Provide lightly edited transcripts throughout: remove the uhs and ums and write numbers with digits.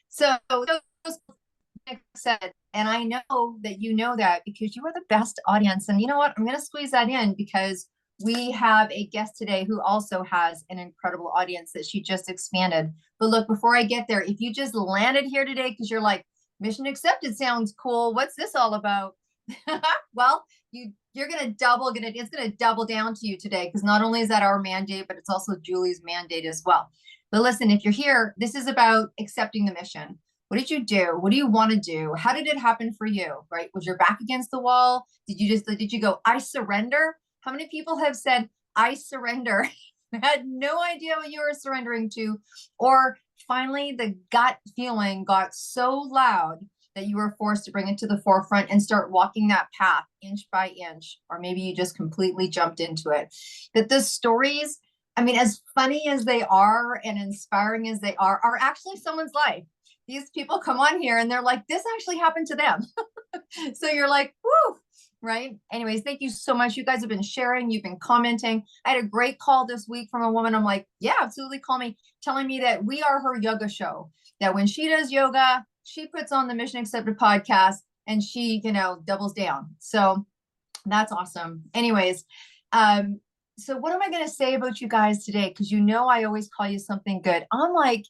So those, like I said, and I know that you know that because you are the best audience. And you know what? I'm going to squeeze that in because we have a guest today who also has an incredible audience that she just expanded. But look, before I get there, if you just landed here today because you're like, mission accepted sounds cool. What's this all about? Well, you're gonna it's gonna double down to you today because not only is that our mandate, but it's also Julie's mandate as well. But listen, if you're here, this is about accepting the mission. What did you do? What do you want to do? How did it happen for you? Right? Was your back against the wall? Did you go, I surrender? How many people have said, I surrender? Had no idea what you were surrendering to, or finally the gut feeling got so loud that you were forced to bring it to the forefront and start walking that path inch by inch, or maybe you just completely jumped into it. That the stories, I mean, as funny as they are and inspiring as they are actually someone's life. These people come on here and they're like, this actually happened to them. So you're like, whoo, right? Anyways, thank you so much. You guys have been sharing, you've been commenting. I had a great call this week from a woman. I'm like, yeah, absolutely, call me, telling me that we are her yoga show, that when she does yoga, she puts on the Mission Accepted podcast and she, doubles down. So that's awesome. Anyways, so what am I going to say about you guys today? Because I always call you something good. I'm like,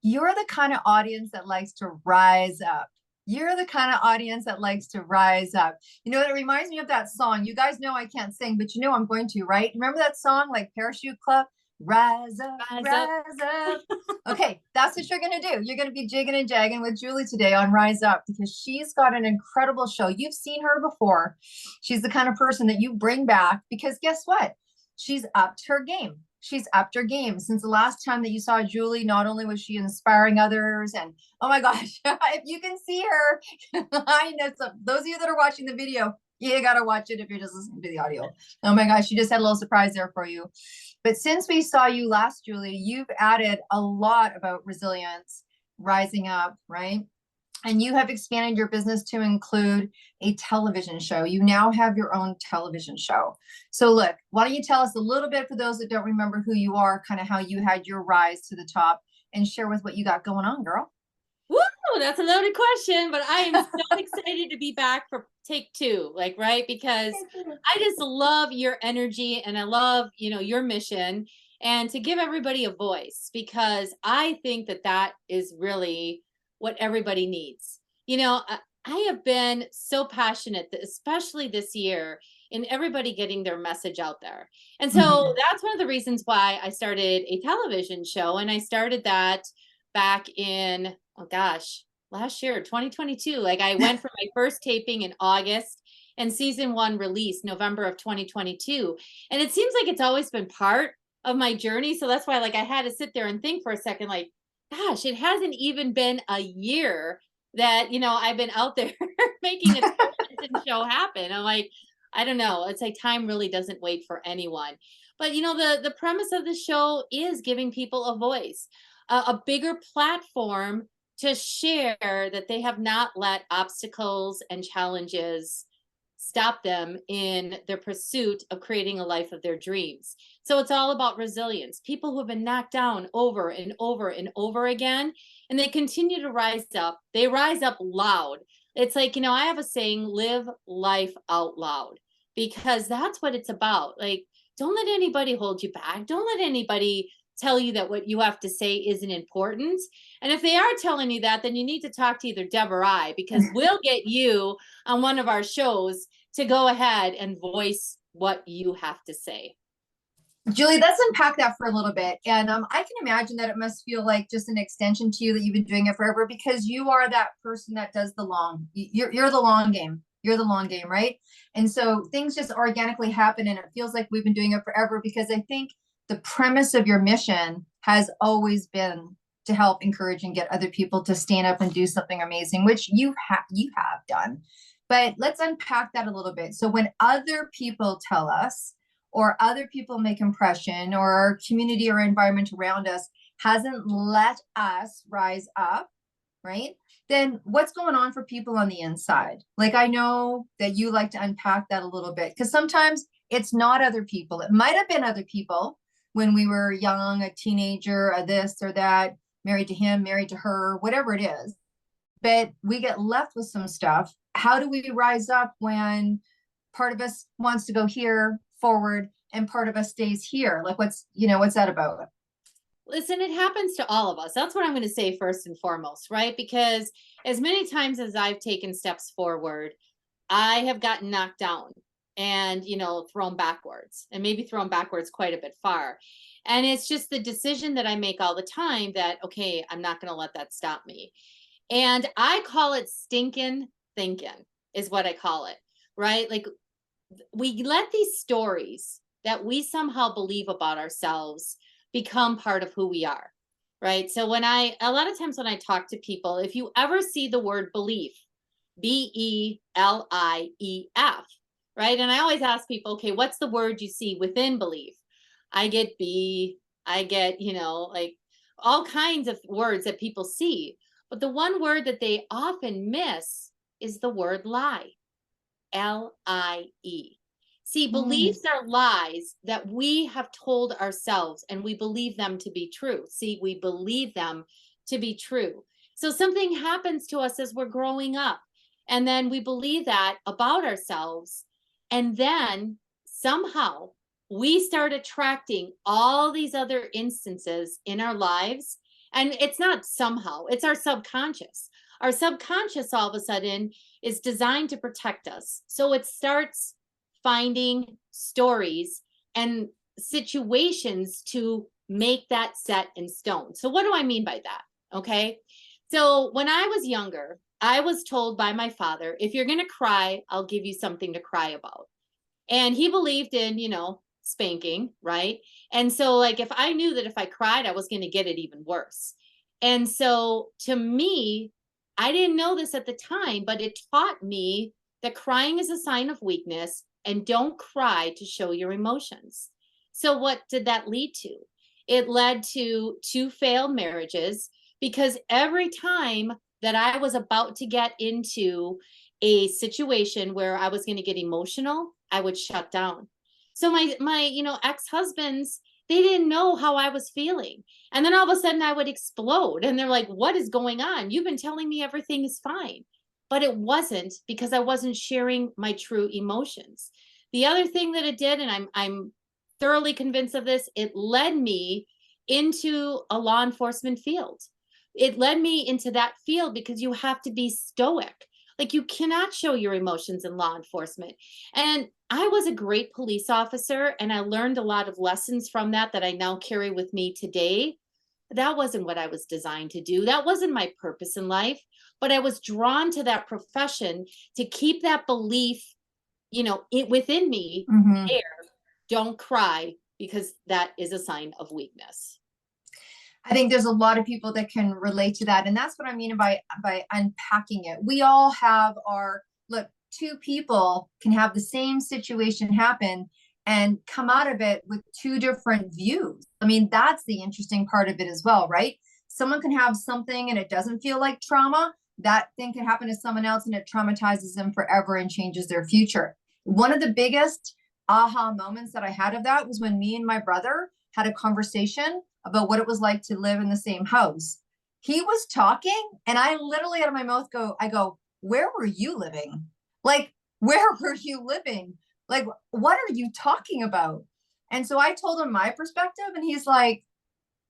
you're the kind of audience that likes to rise up. You're the kind of audience that likes to rise up. It reminds me of that song. You guys know I can't sing, but I'm going to, right? Remember that song, like Parachute Club? Rise up, rise up. Okay, that's what you're going to do. You're going to be jigging and jagging with Julie today on Rise Up because she's got an incredible show. You've seen her before. She's the kind of person that you bring back because guess what? She's upped her game. She's upped her game since the last time that you saw Julie. Not only was she inspiring others, and oh my gosh, if you can see her, I know those of you that are watching the video, you got to watch it if you're just listening to the audio. Oh my gosh, she just had a little surprise there for you. But since we saw you last, Julie, you've added a lot about resilience, rising up, right? And you have expanded your business to include a television show. You now have your own television show. So look, why don't you tell us a little bit for those that don't remember who you are, kind of how you had your rise to the top, and share with what you got going on, girl. Woo, that's a loaded question, but I am so excited to be back for take two, right? Because I just love your energy and I love, your mission and to give everybody a voice because I think that that is really what everybody needs. I have been so passionate, especially this year, in everybody getting their message out there. And so that's one of the reasons why I started a television show. And I started that back in, oh gosh, last year, 2022. Like I went for my first taping in August and season one released November of 2022. And it seems like it's always been part of my journey. So that's why I had to sit there and think for a second, like, gosh, it hasn't even been a year that, I've been out there making a television show happen. I'm like, I don't know. It's like time really doesn't wait for anyone. But, the premise of the show is giving people a voice, a bigger platform to share that they have not let obstacles and challenges stop them in their pursuit of creating a life of their dreams. So it's all about resilience. People who have been knocked down over and over and over again, and they continue to rise up. They rise up loud. It's like, I have a saying, live life out loud, because that's what it's about. Like, don't let anybody hold you back. Don't let anybody tell you that what you have to say isn't important. And if they are telling you that, then you need to talk to either Deb or I, because we'll get you on one of our shows to go ahead and voice what you have to say. Julie, let's unpack that for a little bit. And I can imagine that it must feel like just an extension to you that you've been doing it forever because you are that person that does you're the long game. You're the long game, right? And so things just organically happen and it feels like we've been doing it forever because I think the premise of your mission has always been to help encourage and get other people to stand up and do something amazing, which you have done. But let's unpack that a little bit. So when other people tell us, or other people make impression, or our community or environment around us hasn't let us rise up, right? Then what's going on for people on the inside? Like, I know that you like to unpack that a little bit because sometimes it's not other people. It might have been other people when we were young, a teenager, or this or that. married to him, married to her, whatever it is. But we get left with some stuff. How do we rise up when part of us wants to go here forward and part of us stays here? Like, what's that about? Listen, it happens to all of us. That's what I'm going to say first and foremost, right? Because as many times as I've taken steps forward, I have gotten knocked down and, thrown backwards, and maybe thrown backwards quite a bit far. And it's just the decision that I make all the time that, okay, I'm not going to let that stop me. And I call it stinking thinking, is what I call it, right? Like, we let these stories that we somehow believe about ourselves become part of who we are, right? So a lot of times when I talk to people, if you ever see the word belief, BELIEF, right? And I always ask people, okay, what's the word you see within belief? I get B, I get, like all kinds of words that people see. But the one word that they often miss is the word lie. LIE. See, Mm. beliefs are lies that we have told ourselves and we believe them to be true. See, we believe them to be true. So something happens to us as we're growing up, and then we believe that about ourselves. And then somehow we start attracting all these other instances in our lives. And it's not somehow, it's our subconscious. Our subconscious all of a sudden is designed to protect us. So it starts finding stories and situations to make that set in stone. So what do I mean by that? Okay. So when I was younger, I was told by my father, if you're going to cry, I'll give you something to cry about. And he believed in, spanking, right? And so, like, if I knew that if I cried, I was going to get it even worse. And so, to me, I didn't know this at the time, but it taught me that crying is a sign of weakness and don't cry to show your emotions. So, what did that lead to? It led to two failed marriages because every time that I was about to get into a situation where I was going to get emotional, I would shut down. So my ex-husbands, they didn't know how I was feeling. And then all of a sudden I would explode and they're like, "What is going on? You've been telling me everything is fine." But it wasn't, because I wasn't sharing my true emotions. The other thing that it did, and I'm thoroughly convinced of this, it led me into a law enforcement field. It led me into that field because you have to be stoic. Like, you cannot show your emotions in law enforcement. And I was a great police officer and I learned a lot of lessons from that I now carry with me today. That wasn't what I was designed to do. That wasn't my purpose in life, but I was drawn to that profession to keep that belief, within me Mm-hmm. there. Don't cry, because that is a sign of weakness. I think there's a lot of people that can relate to that. And that's what I mean by unpacking it. We all have our look, two people can have the same situation happen and come out of it with two different views. I mean, that's the interesting part of it as well, right? Someone can have something and it doesn't feel like trauma. That thing can happen to someone else and it traumatizes them forever and changes their future. One of the biggest aha moments that I had of that was when me and my brother had a conversation about what it was like to live in the same house. He was talking and I literally out of my mouth I go, where were you living? Like, where were you living? Like, what are you talking about? And so I told him my perspective and he's like,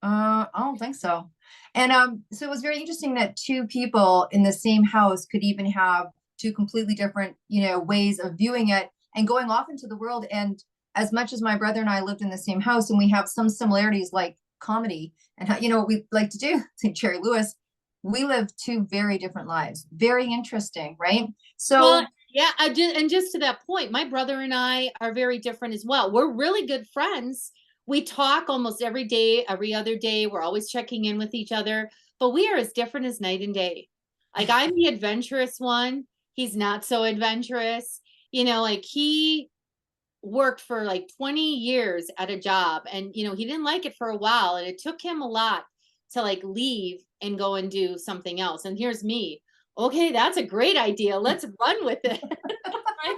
I don't think so. And so it was very interesting that two people in the same house could even have two completely different, ways of viewing it and going off into the world. And as much as my brother and I lived in the same house and we have some similarities like comedy and how, what we like to do, St. Jerry Lewis, we live two very different lives. Very interesting, right? Well, So yeah, and just to that point, my brother and I are very different as well. We're really good friends. We talk almost every day, every other day. We're always checking in with each other, but we are as different as night and day. Like, I'm the adventurous one. He's not so adventurous. Like, he worked for like 20 years at a job and he didn't like it for a while, and it took him a lot to like leave and go and do something else. And here's me, okay, that's a great idea, let's run with it. Right?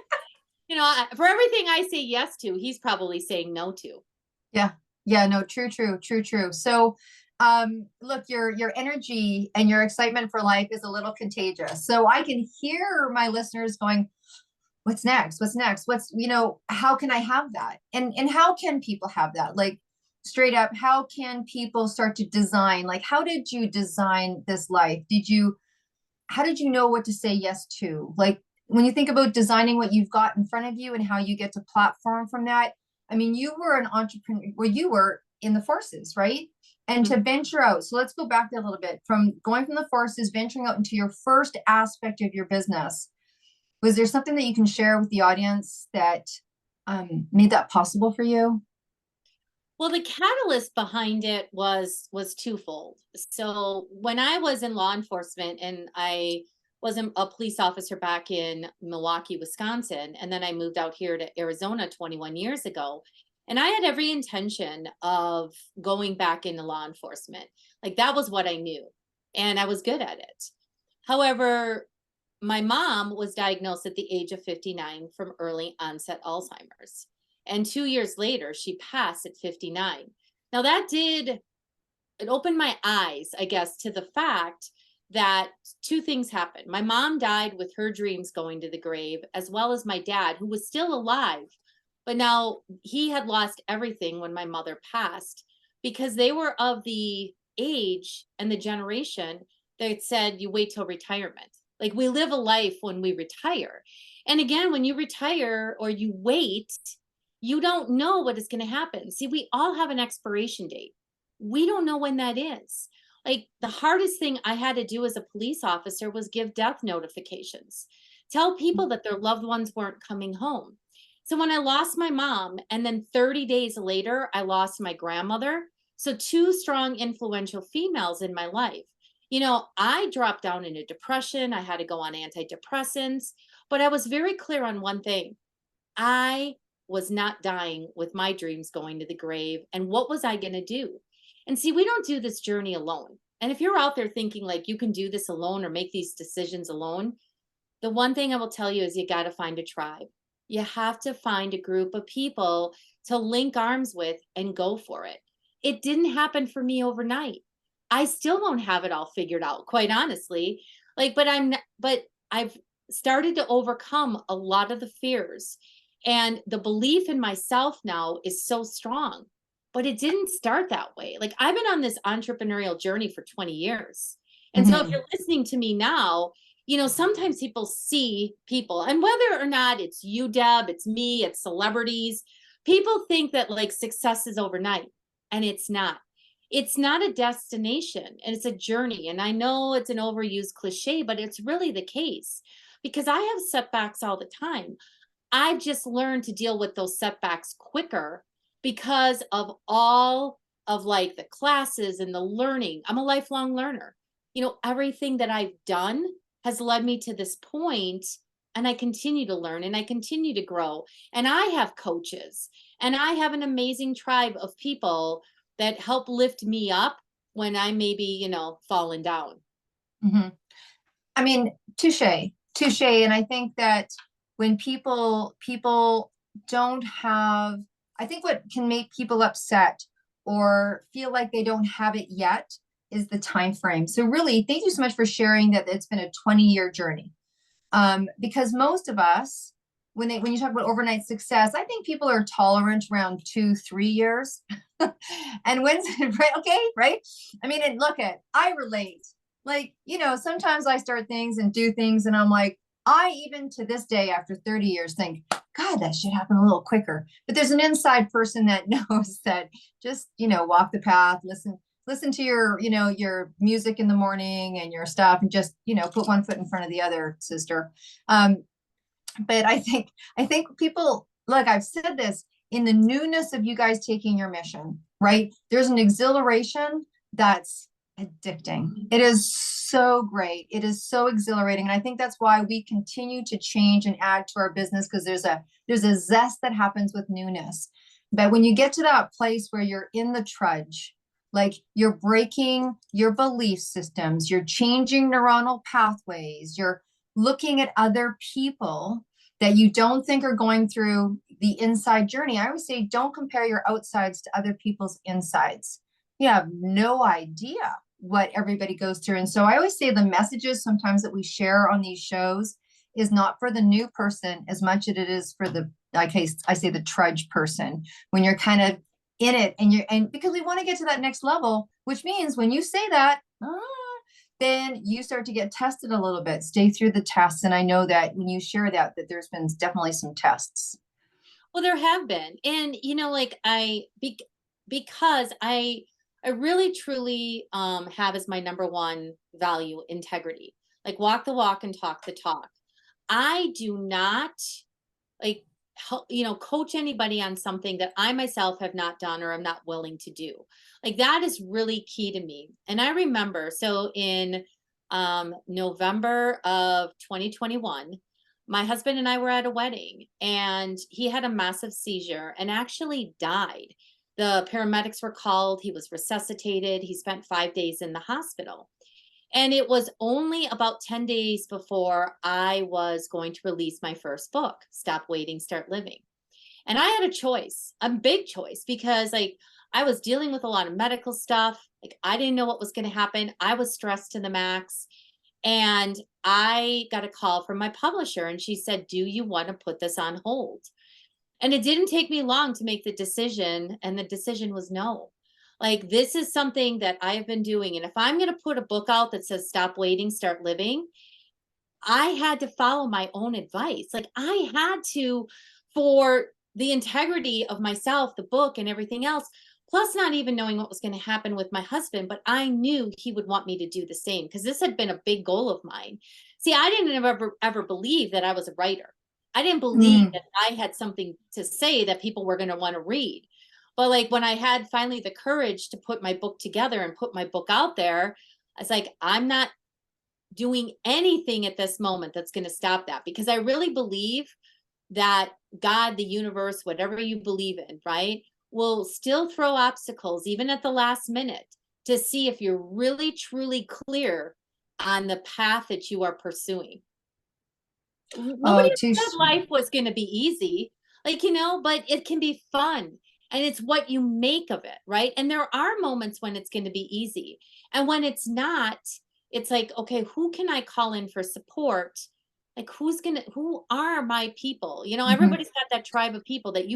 For everything I say yes to, he's probably saying no to. yeah, yeah, no, true. So Look, your energy and your excitement for life is a little contagious. So I can hear my listeners going, what's next? What's next? What's, how can I have that? And how can people have that? Like straight up, how can people start to design? Like, how did you design this life? How did you know what to say yes to? Like when you think about designing what you've got in front of you and how you get to platform from that, I mean, you were an entrepreneur, well, you were in the forces, right? And to venture out. So let's go back there a little bit from going from the forces, venturing out into your first aspect of your business. Was there something that you can share with the audience that made that possible for you? Well, the catalyst behind it was twofold. So when I was in law enforcement and I was a police officer back in Milwaukee, Wisconsin, and then I moved out here to Arizona 21 years ago, and I had every intention of going back into law enforcement. Like that was what I knew, and I was good at it. However, my mom was diagnosed at the age of 59 from early onset Alzheimer's. And 2 years later, she passed at 59. Now, it opened my eyes, I guess, to the fact that two things happened. My mom died with her dreams going to the grave, as well as my dad, who was still alive. But now he had lost everything when my mother passed because they were of the age and the generation that said, you wait till retirement. Like we live a life when we retire. And again, when you retire or you wait, you don't know what is going to happen. See, we all have an expiration date. We don't know when that is. Like the hardest thing I had to do as a police officer was give death notifications, tell people that their loved ones weren't coming home. So when I lost my mom, and then 30 days later, I lost my grandmother. So two strong, influential females in my life. I dropped down into depression. I had to go on antidepressants, but I was very clear on one thing. I was not dying with my dreams going to the grave. And what was I going to do? And see, we don't do this journey alone. And if you're out there thinking like you can do this alone or make these decisions alone, the one thing I will tell you is you got to find a tribe. You have to find a group of people to link arms with and go for it. It didn't happen for me overnight. I still don't have it all figured out, quite honestly. But I've started to overcome a lot of the fears. And the belief in myself now is so strong, but it didn't start that way. Like I've been on this entrepreneurial journey for 20 years. And so if you're listening to me now, sometimes people see people, and whether or not it's you, Deb, it's me, it's celebrities, people think that like success is overnight, and it's not. It's not a destination, and it's a journey. And I know it's an overused cliche, but it's really the case because I have setbacks all the time. I've just learned to deal with those setbacks quicker because of all of like the classes and the learning. I'm a lifelong learner. Everything that I've done has led me to this point, and I continue to learn and I continue to grow. And I have coaches and I have an amazing tribe of people that help lift me up when I maybe, fallen down. Mm-hmm. I mean, touche. And I think that when people don't have, I think what can make people upset or feel like they don't have it yet is the time frame. So really, thank you so much for sharing that it's been a 20-year journey. Because most of us, when you talk about overnight success, I think people are tolerant around 2-3 years. And when's right? Okay, right? I mean, and I relate. Like, sometimes I start things and do things, and I'm like, I even to this day, after 30 years, think, God, that should happen a little quicker. But there's an inside person that knows that just, walk the path, listen to your music in the morning and your stuff, and just, put one foot in front of the other, sister. But I think people, look, I've said this, in the newness of you guys taking your mission, right? There's an exhilaration that's addicting. It is so great. It is so exhilarating. And I think that's why we continue to change and add to our business, because there's a zest that happens with newness. But when you get to that place where you're in the trudge, like you're breaking your belief systems, you're changing neuronal pathways, you're looking at other people that you don't think are going through the inside journey. I always say, don't compare your outsides to other people's insides. You have no idea what everybody goes through. And so I always say the messages sometimes that we share on these shows is not for the new person as much as it is for the, like I say, the trudge person, when you're kind of in it and because we want to get to that next level, which means when you say that, then you start to get tested a little bit, stay through the tests. And I know that when you share that there's been definitely some tests. Well, there have been. And like because I really truly have as my number one value integrity. Like walk the walk and talk the talk. I do not like help, coach anybody on something that I myself have not done or I'm not willing to do. Like that is really key to me. And I remember, so in November of 2021, my husband and I were at a wedding and he had a massive seizure and actually died. The paramedics were called, he was resuscitated, he spent 5 days in the hospital. And it was only about 10 days before I was going to release my first book, Stop Waiting, Start Living. And I had a choice, a big choice, because like I was dealing with a lot of medical stuff. Like I didn't know what was going to happen. I was stressed to the max. And I got a call from my publisher and she said, "Do you want to put this on hold?" And it didn't take me long to make the decision. And the decision was no. Like, this is something that I've been doing. And if I'm going to put a book out that says stop waiting, start living, I had to follow my own advice. Like, I had to, for the integrity of myself, the book, and everything else, plus not even knowing what was going to happen with my husband, but I knew he would want me to do the same because this had been a big goal of mine. See, I didn't ever believe that I was a writer. I didn't believe Mm. that I had something to say that people were going to want to read. But like when I had finally the courage to put my book together and put my book out there, I was like, I'm not doing anything at this moment that's going to stop that, because I really believe that God, the universe, whatever you believe in, right, will still throw obstacles even at the last minute to see if you're really truly clear on the path that you are pursuing. Nobody Oh, said life was going to be easy, like, but it can be fun. And it's what you make of it, right? And there are moments when it's going to be easy. And when it's not, it's like, okay, who can I call in for support? Like, who are my people? mhm. Everybody's got that tribe of people that,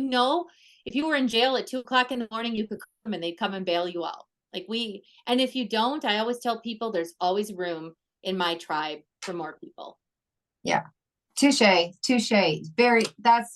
if you were in jail at 2 o'clock in the morning, you could come and they'd come and bail you out. And if you don't, I always tell people there's always room in my tribe for more people. Yeah. Touche, touche. Very, that's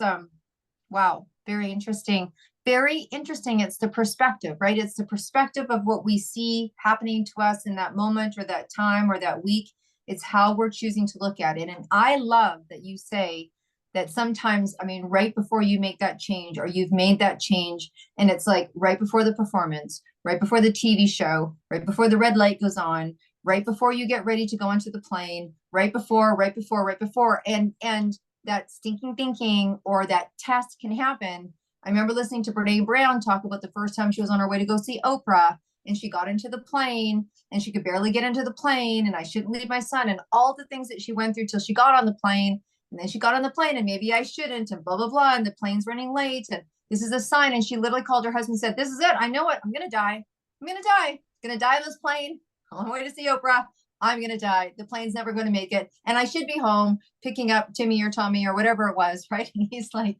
wow, very interesting. Very interesting. It's the perspective, right? It's the perspective of what we see happening to us in that moment or that time or that week. It's how we're choosing to look at it. And I love that you say that sometimes, I mean, right before you make that change or you've made that change, and it's like right before the performance, right before the TV show, right before the red light goes on, right before you get ready to go onto the plane, right before, and that stinking thinking or that test can happen. I remember listening to Brene Brown talk about the first time she was on her way to go see Oprah, and she got into the plane and she could barely get into the plane, and I shouldn't leave my son, and all the things that she went through till she got on the plane. And then she got on the plane and maybe I shouldn't, and blah blah blah, and the plane's running late, and this is a sign. And she literally called her husband and said, "This is it. I know it. I'm gonna die. I'm gonna die. I'm gonna die on this plane on my way to see Oprah. I'm going to die. The plane's never going to make it. And I should be home picking up Timmy or Tommy or whatever it was." Right. And he's like,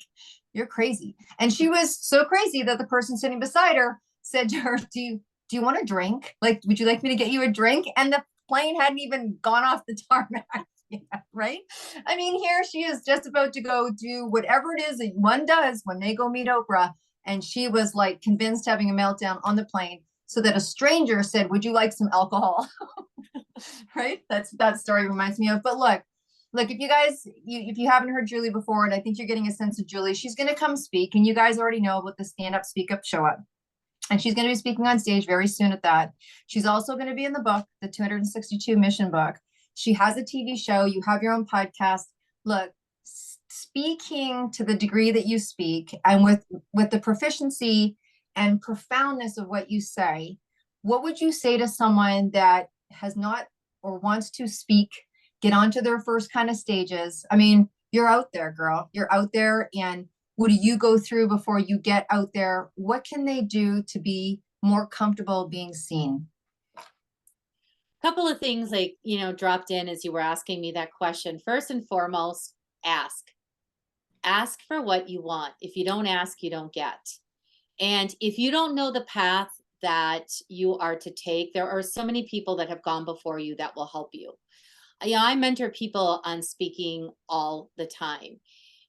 "You're crazy." And she was so crazy that the person sitting beside her said to her, do you want a drink? Like, would you like me to get you a drink? And the plane hadn't even gone off the tarmac. Yeah, right. I mean, here she is just about to go do whatever it is that one does when they go meet Oprah. And she was like convinced, having a meltdown on the plane, so that a stranger said, "Would you like some alcohol?" Right. That story reminds me of. But look, if you guys, if you haven't heard Julie before, and I think you're getting a sense of Julie, she's going to come speak, and you guys already know about the stand up, speak up, show up. And she's going to be speaking on stage very soon at that. She's also going to be in the book, the 262 Mission book. She has a TV show. You have your own podcast. Look, speaking to the degree that you speak, and with the proficiency and profoundness of what you say, what would you say to someone that has not or wants to speak, get onto their first kind of stages? I mean, you're out there, girl. You're out there. And what do you go through before you get out there? What can they do to be more comfortable being seen? Couple of things like, dropped in as you were asking me that question. First and foremost, ask. Ask for what you want. If you don't ask, you don't get. And if you don't know the path that you are to take, there are so many people that have gone before you that will help you. I mentor people on speaking all the time.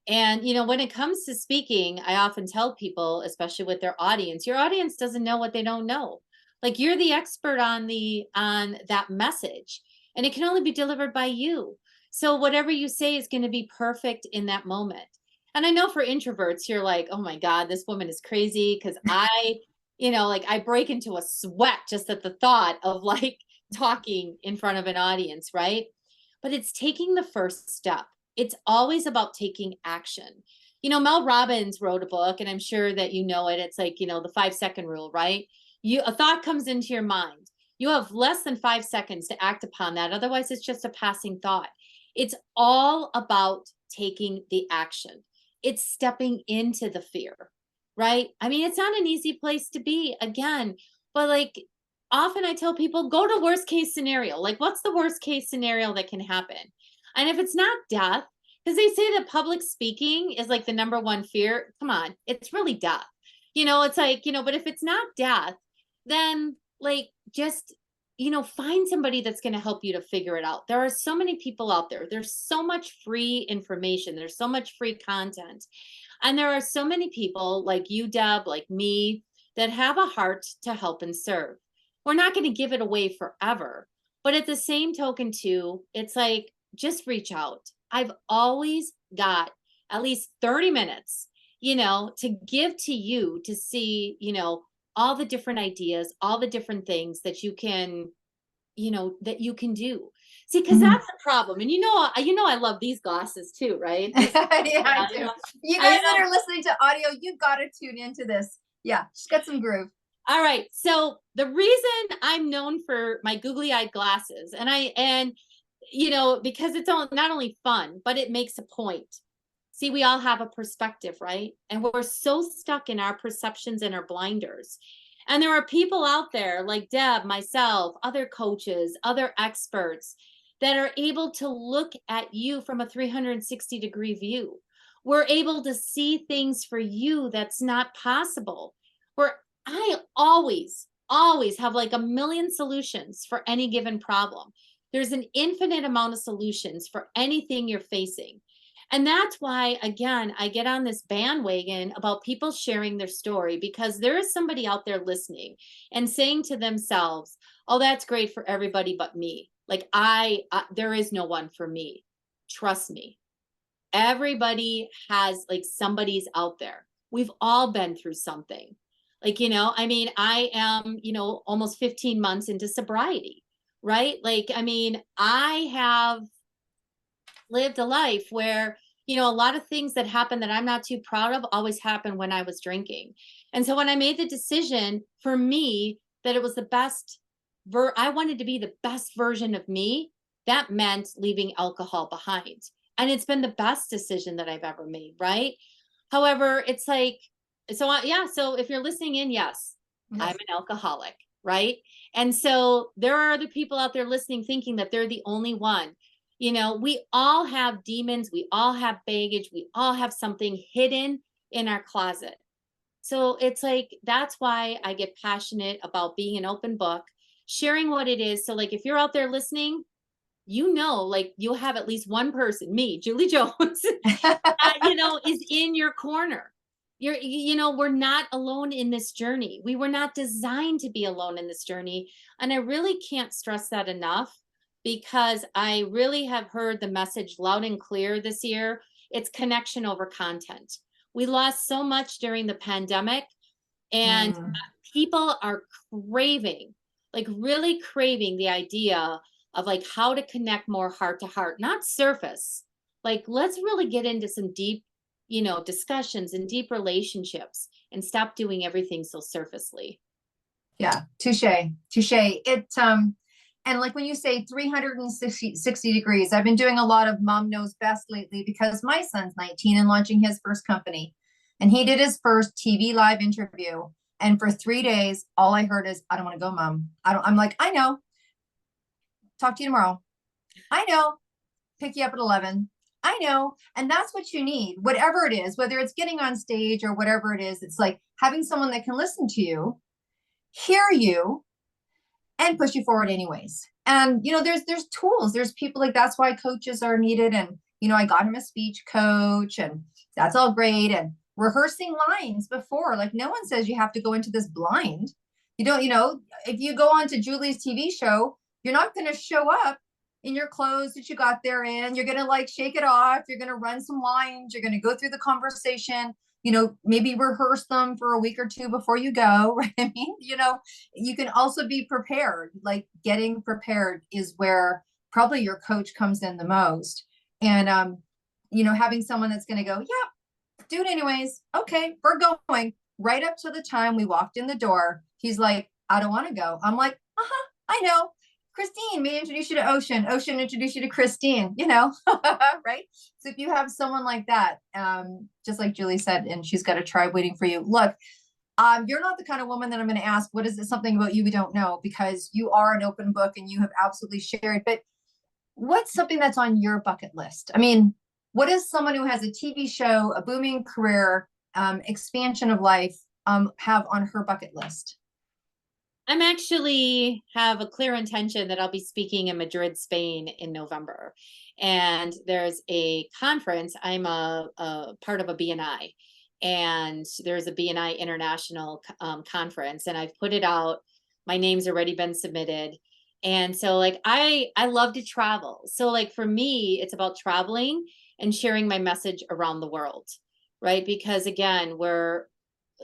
And, when it comes to speaking, I often tell people, especially with their audience, your audience doesn't know what they don't know. Like, you're the expert on that message, and it can only be delivered by you. So whatever you say is going to be perfect in that moment. And I know for introverts, you're like, oh my God, this woman is crazy. Cause I break into a sweat just at the thought of like talking in front of an audience, right? But it's taking the first step. It's always about taking action. Mel Robbins wrote a book, and I'm sure that you know it. It's like, the 5-second rule, right? A thought comes into your mind. You have less than 5 seconds to act upon that. Otherwise, it's just a passing thought. It's all about taking the action. It's stepping into the fear, right? I mean, it's not an easy place to be, again, but like often I tell people, go to worst case scenario. Like, what's the worst case scenario that can happen? And if it's not death, because they say that public speaking is like the number one fear. Come on, it's really death. It's like, but if it's not death, then like just, find somebody that's going to help you to figure it out. There are so many people out there. There's so much free information. There's so much free content. And there are so many people like you, Deb, like me, that have a heart to help and serve. We're not going to give it away forever. But at the same token, too, it's like, just reach out. I've always got at least 30 minutes, to give to you to see, all the different ideas, all the different things that you can, do. See, because that's the problem. And I love these glasses too, right? Yeah, I do. You guys that are listening to audio, you've got to tune into this. Yeah, just get some groove. All right. So the reason I'm known for my googly-eyed glasses, and because it's not only fun, but it makes a point. See, we all have a perspective, right? And we're so stuck in our perceptions and our blinders. And there are people out there like Deb, myself, other coaches, other experts that are able to look at you from a 360-degree view. We're able to see things for you that's not possible. I always have like a million solutions for any given problem. There's an infinite amount of solutions for anything you're facing. And that's why, again, I get on this bandwagon about people sharing their story, because there is somebody out there listening and saying to themselves, oh, that's great for everybody but me. Like there is no one for me. Trust me. Everybody has like somebody's out there. We've all been through something. Like, I am, almost 15 months into sobriety, right? Like, I have lived a life where, a lot of things that happen that I'm not too proud of always happened when I was drinking. And so when I made the decision for me that it was the best, I wanted to be the best version of me, that meant leaving alcohol behind. And it's been the best decision that I've ever made, right? However, it's like, so if you're listening in, yes, I'm an alcoholic, right? And so there are other people out there listening thinking that they're the only one. We all have demons, we all have baggage, we all have something hidden in our closet. So it's like, that's why I get passionate about being an open book, sharing what it is. So like, if you're out there listening, like you'll have at least one person, me, Julie Jones, is in your corner. We're not alone in this journey. We were not designed to be alone in this journey. And I really can't stress that enough, because I really have heard the message loud and clear this year. It's connection over content. We lost so much during the pandemic, and people are craving, like really craving the idea of like how to connect more heart to heart, not surface. Like, let's really get into some deep, discussions and deep relationships and stop doing everything so surfacely. Yeah, touche. And like when you say 360 degrees, I've been doing a lot of Mom Knows Best lately, because my son's 19 and launching his first company. And he did his first TV live interview. And for 3 days, all I heard is, I don't want to go, mom. I'm like, I know. Talk to you tomorrow. I know. Pick you up at 11. I know. And that's what you need, whatever it is, whether it's getting on stage or whatever it is. It's like having someone that can listen to you, hear you, and push you forward anyways. And there's tools, there's people, like that's why coaches are needed. And I got him a speech coach, and that's all great. And rehearsing lines before, like no one says you have to go into this blind. You don't, if you go on to Julie's TV show, you're not going to show up in your clothes that you got there in. You're going to like shake it off. You're going to run some lines. You're going to go through the conversation, maybe rehearse them for a week or two before you go. Right? I mean, you can also be prepared. Like getting prepared is where probably your coach comes in the most. And, having someone that's going to go, yeah, do it anyways. Okay, we're going. Right up to the time we walked in the door, he's like, I don't want to go. I'm like, I know. Christine, may I introduce you to Ocean. Ocean introduce you to Christine, right? So if you have someone like that, just like Julie said, and she's got a tribe waiting for you. Look, you're not the kind of woman that I'm going to ask, what is it, something about you we don't know? Because you are an open book and you have absolutely shared. But what's something that's on your bucket list? I mean, what is someone who has a TV show, a booming career, expansion of life, have on her bucket list? I'm actually have a clear intention that I'll be speaking in Madrid, Spain in November. And there's a conference. I'm a part of a BNI, and there's a BNI international conference, and I've put it out. My name's already been submitted. And so like, I love to travel. So like for me, it's about traveling and sharing my message around the world, right? Because again,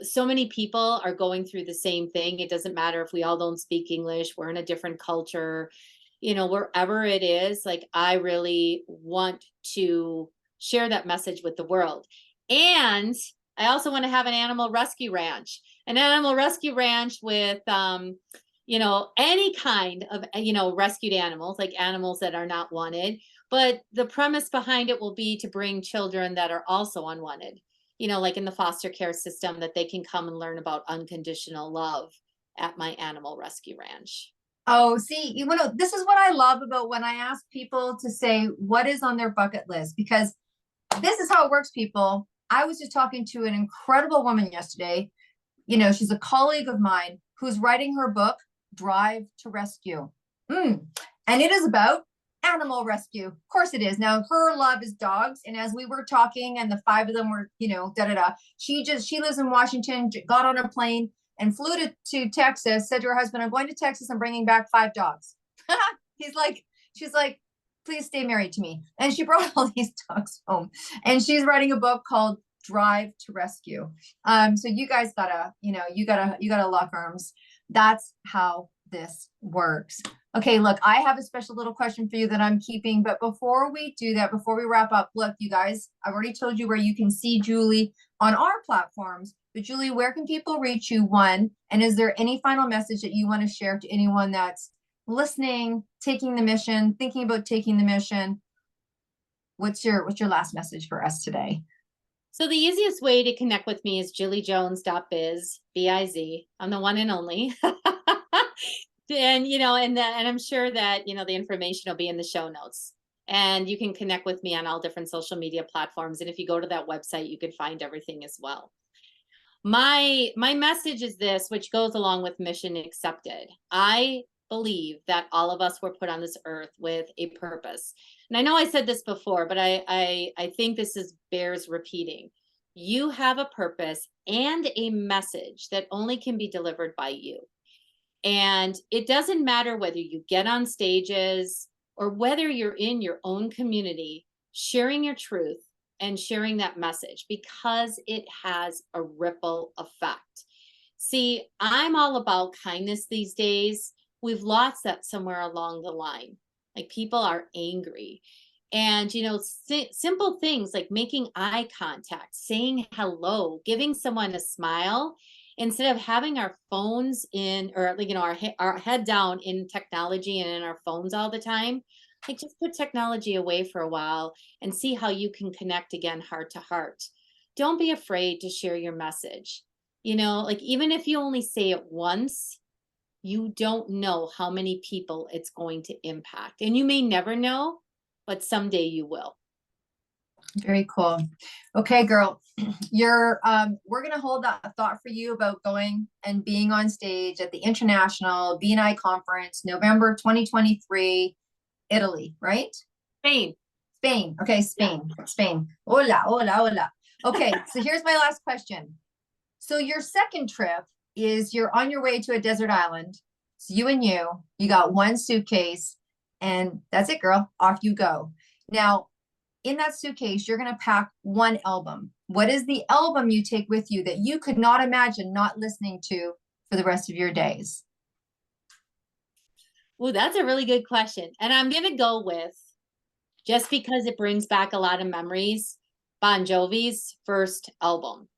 so many people are going through the same thing. It doesn't matter if we all don't speak English, we're in a different culture, wherever it is. Like, I really want to share that message with the world. And I also want to have an animal rescue ranch with, any kind of, rescued animals, like animals that are not wanted. But the premise behind it will be to bring children that are also unwanted, like in the foster care system, that they can come and learn about unconditional love at my animal rescue ranch. Oh, see, this is what I love about when I ask people to say what is on their bucket list, because this is how it works, people. I was just talking to an incredible woman yesterday. She's a colleague of mine who's writing her book, Drive to Rescue. And it is about animal rescue. Of course it is. Now her love is dogs. And as we were talking and the 5 of them were, she lives in Washington, got on a plane and flew to Texas, said to her husband, I'm going to Texas, I'm bringing back 5 dogs. She's like, please stay married to me. And she brought all these dogs home, and she's writing a book called Drive to Rescue. So you guys gotta, you gotta lock arms. That's how this works. Okay, look, I have a special little question for you that I'm keeping, but before we do that, before we wrap up, look, you guys, I've already told you where you can see Julie on our platforms, but Julie, where can people reach you, one? And is there any final message that you want to share to anyone that's listening, taking the mission, thinking about taking the mission? What's your last message for us today? So the easiest way to connect with me is juliejones.biz, B-I-Z. I'm the one and only. And, and I'm sure that, the information will be in the show notes, and you can connect with me on all different social media platforms. And if you go to that website, you can find everything as well. My message is this, which goes along with mission accepted. I believe that all of us were put on this earth with a purpose. And I know I said this before, but I think this bears repeating. You have a purpose and a message that only can be delivered by you. And it doesn't matter whether you get on stages or whether you're in your own community, sharing your truth and sharing that message, because it has a ripple effect. See, I'm all about kindness these days. We've lost that somewhere along the line. Like, people are angry. And, simple things like making eye contact, saying hello, giving someone a smile, instead of having our phones in, or, our head down in technology and in our phones all the time. Like, just put technology away for a while and see how you can connect again, heart to heart. Don't be afraid to share your message. You know, like even if you only say it once, you don't know how many people it's going to impact. And you may never know, but someday you will. Very cool. Okay, girl, we're gonna hold that thought for you about going and being on stage at the International BNI Conference, November 2023, Italy, right? Spain. Spain. Okay, Spain. Yeah. Spain. Hola, hola, hola. Okay, so here's my last question. So your second trip is you're on your way to a desert island. It's you and you got one suitcase, and that's it, girl. Off you go. Now, in that suitcase, you're going to pack one album. What is the album you take with you that you could not imagine not listening to for the rest of your days? Well, that's a really good question. And I'm going to go with, just because it brings back a lot of memories, Bon Jovi's first album.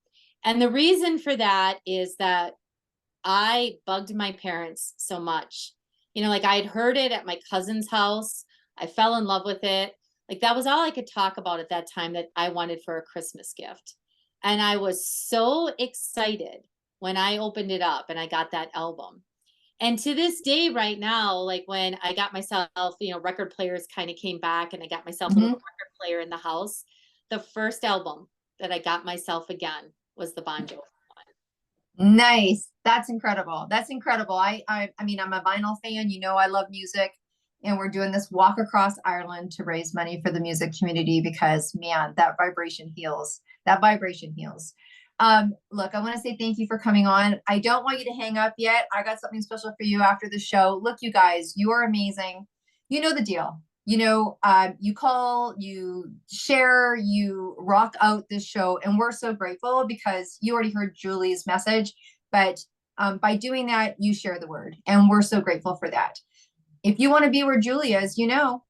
And the reason for that is that I bugged my parents so much. You know, like I had heard it at my cousin's house. I fell in love with it. Like that was all I could talk about at that time that I wanted for a Christmas gift. And I was so excited when I opened it up and I got that album. And to this day, right now, like when I got myself, you know, record players kind of came back and I got myself a little record player in the house. The first album that I got myself again was the Bon Jovi one. Nice. That's incredible. That's incredible. I mean, I'm a vinyl fan. You know, I love music, and we're doing this walk across Ireland to raise money for the music community because, man, that vibration heals. That vibration heals. Look, I want to say thank you for coming on. I don't want you to hang up yet. I got something special for you after the show. Look, you guys, you are amazing. You know the deal. You know, you call, you share, you rock out this show, and we're so grateful because you already heard Julie's message, but by doing that, you share the word, and we're so grateful for that. If you want to be where Julie is, you know,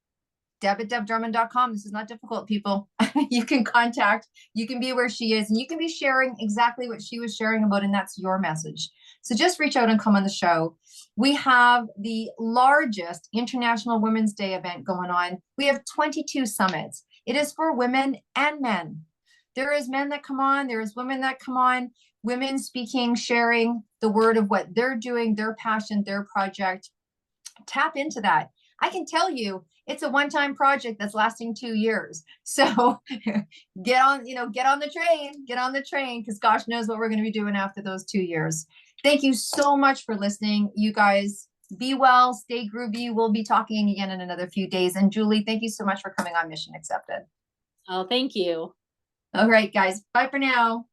deb@debdrummond.com. This is not difficult, people. You can contact, you can be where she is, and you can be sharing exactly what she was sharing about, and that's your message. So just reach out and come on the show. We have the largest International Women's Day event going on. We have 22 summits. It is for women and men. There is men that come on, there is women that come on, women speaking, sharing the word of what they're doing, their passion, their project. Tap into that. I can tell you it's a one-time project that's lasting 2 years. So get on the train, because gosh knows what we're going to be doing after those 2 years. Thank you so much for listening. You guys be well, stay groovy. We'll be talking again in another few days. And Julie, thank you so much for coming on Mission Accepted. Oh, thank you. All right, guys. Bye for now.